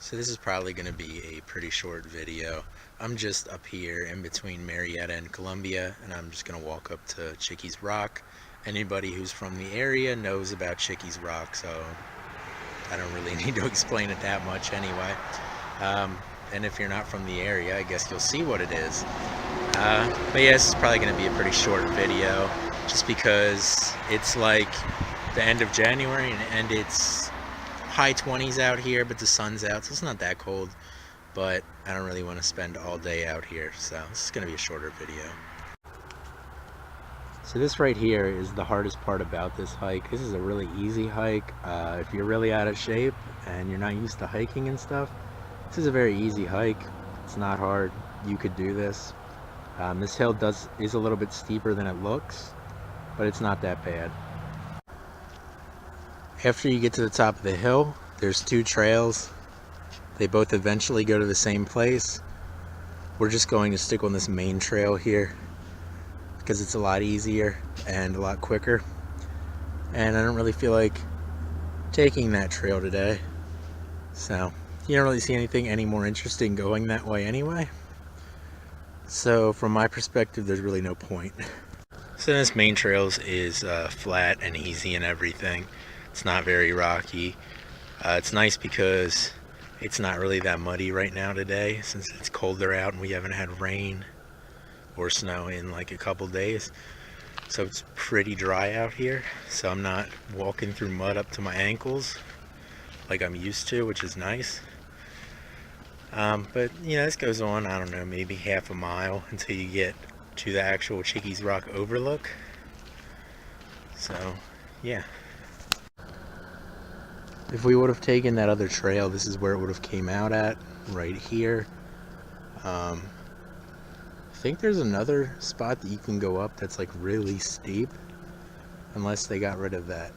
So this is probably going to be a pretty short video. I'm just up here in between Marietta and Columbia, and I'm just going to walk up to Chickies Rock. Anybody who's from the area knows about Chickies Rock, so I don't really need to explain it that much anyway. And if you're not from the area, I guess you'll see what it is. But yeah, this is probably going to be a pretty short video, just because it's like the end of January and it's high 20s out here, but the sun's out, so it's not that cold. But I don't really want to spend all day out here, so this is going to be a shorter video. So this right here is the hardest part about this hike. This is a really easy hike. If you're really out of shape and you're not used to hiking and stuff, this is a very easy hike. It's not hard. You could do this. This hill is a little bit steeper than it looks, but it's not that bad. After you get to the top of the hill, there's two trails. They both eventually go to the same place. We're just going to stick on this main trail here because it's a lot easier and a lot quicker. And I don't really feel like taking that trail today. So you don't really see anything any more interesting going that way anyway. So from my perspective, there's really no point. So this main trail is flat and easy and everything. It's not very rocky. It's nice because it's not really that muddy right now today, since it's colder out and we haven't had rain or snow in like a couple days. So it's pretty dry out here, so I'm not walking through mud up to my ankles like I'm used to, which is nice. But you know, this goes on, I don't know, maybe half a mile until you get to the actual Chickies Rock overlook. So yeah, if we would have taken that other trail, this is where it would have came out at, right here. I think there's another spot that you can go up that's like really steep, unless they got rid of that.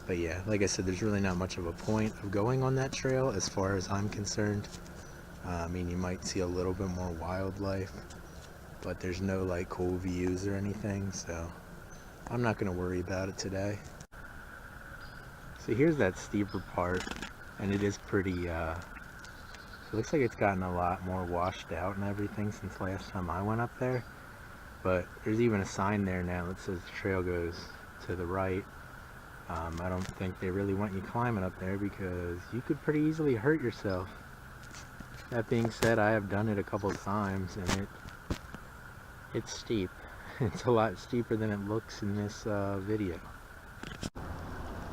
But yeah, like I said, there's really not much of a point of going on that trail as far as I'm concerned. I mean, you might see a little bit more wildlife, but there's no like cool views or anything, so I'm not going to worry about it today. So here's that steeper part, and it is pretty, it looks like it's gotten a lot more washed out and everything since last time I went up there. But there's even a sign there now that says the trail goes to the right. I don't think they really want you climbing up there because you could pretty easily hurt yourself. That being said, I have done it a couple of times, and it's steep. It's a lot steeper than it looks in this video.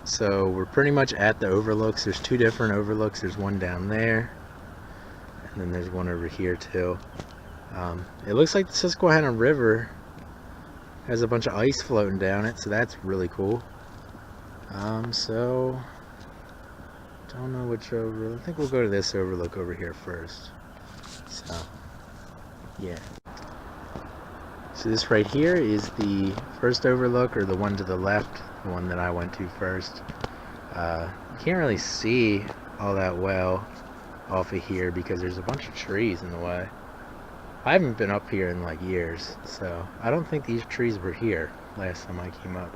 So we're pretty much at the overlooks. There's two different overlooks. There's one down there, and then there's one over here too. It looks like the Susquehanna River has a bunch of ice floating down it, so that's really cool. So don't know which overlook. I think we'll go to this overlook over here first. So yeah. So this right here is the first overlook, or the one to the left, the one that I went to first. You can't really see all that well off of here because there's a bunch of trees in the way. I haven't been up here in like years, so I don't think these trees were here last time I came up,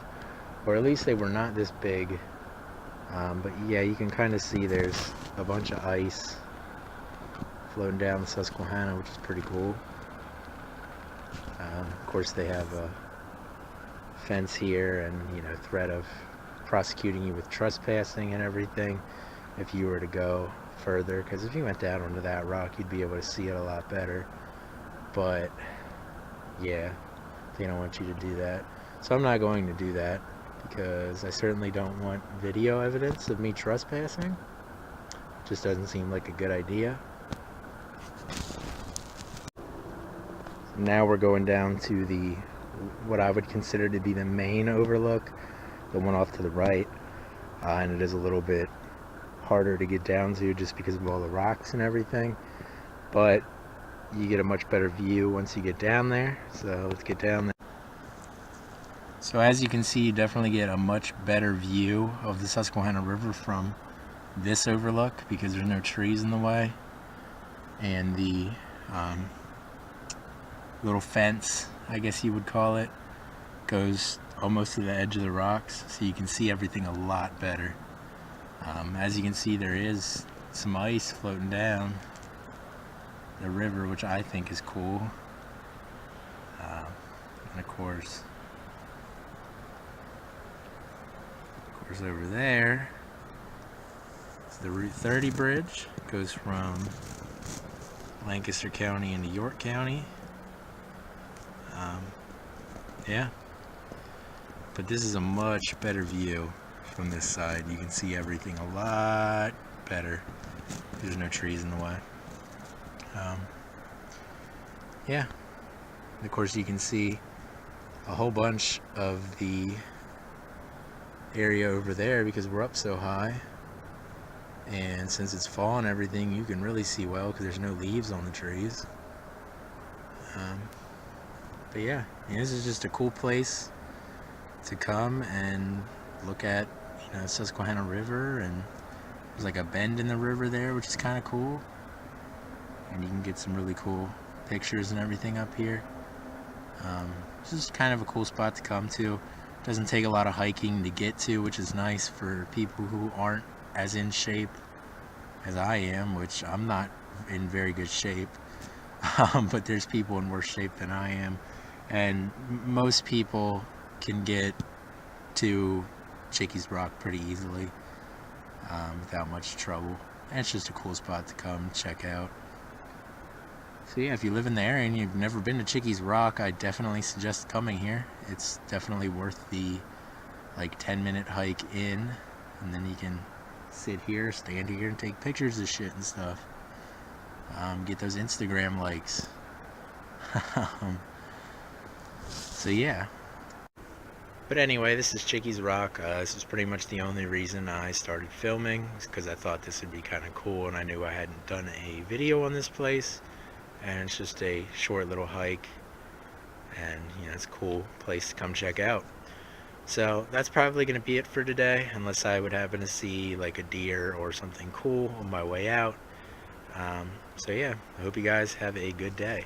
or at least they were not this big. But yeah, you can kind of see there's a bunch of ice floating down the Susquehanna, which is pretty cool. Of course, they have a fence here and, you know, threat of prosecuting you with trespassing and everything if you were to go further, because if you went down onto that rock, you'd be able to see it a lot better. But yeah, they don't want you to do that, so I'm not going to do that, because I certainly don't want video evidence of me trespassing. It just doesn't seem like a good idea. Now we're going down to the, what I would consider to be the main overlook, the one off to the right, and it is a little bit harder to get down to just because of all the rocks and everything, but you get a much better view once you get down there. So let's get down there. So as you can see, you definitely get a much better view of the Susquehanna River from this overlook because there's no trees in the way, and the little fence, I guess you would call it, goes almost to the edge of the rocks, so you can see everything a lot better. As you can see, there is some ice floating down the river, which I think is cool. And of course over there, the Route 30 bridge goes from Lancaster County into York County. Yeah, but this is a much better view from this side. You can see everything a lot better. There's no trees in the way. Yeah, and of course you can see a whole bunch of the area over there because we're up so high, and since it's fall and everything, you can really see well because there's no leaves on the trees. But yeah, this is just a cool place to come and look at, Susquehanna River, and there's like a bend in the river there, which is kind of cool, and you can get some really cool pictures and everything up here. It's just kind of a cool spot to come to. Doesn't take a lot of hiking to get to, which is nice for people who aren't as in shape as I am, which I'm not in very good shape. But there's people in worse shape than I am, and most people can get to Chickies Rock pretty easily without much trouble, and it's just a cool spot to come check out. So yeah, if you live in the area and you've never been to Chickies Rock, I definitely suggest coming here. It's definitely worth the 10-minute hike in, and then you can sit here, stand here, and take pictures of shit and stuff. Get those Instagram likes. So yeah. But anyway, this is Chickies Rock. This is pretty much the only reason I started filming, because I thought this would be kind of cool, and I knew I hadn't done a video on this place. And it's just a short little hike, and it's a cool place to come check out. So that's probably going to be it for today, unless I would happen to see like a deer or something cool on my way out. So yeah, I hope you guys have a good day.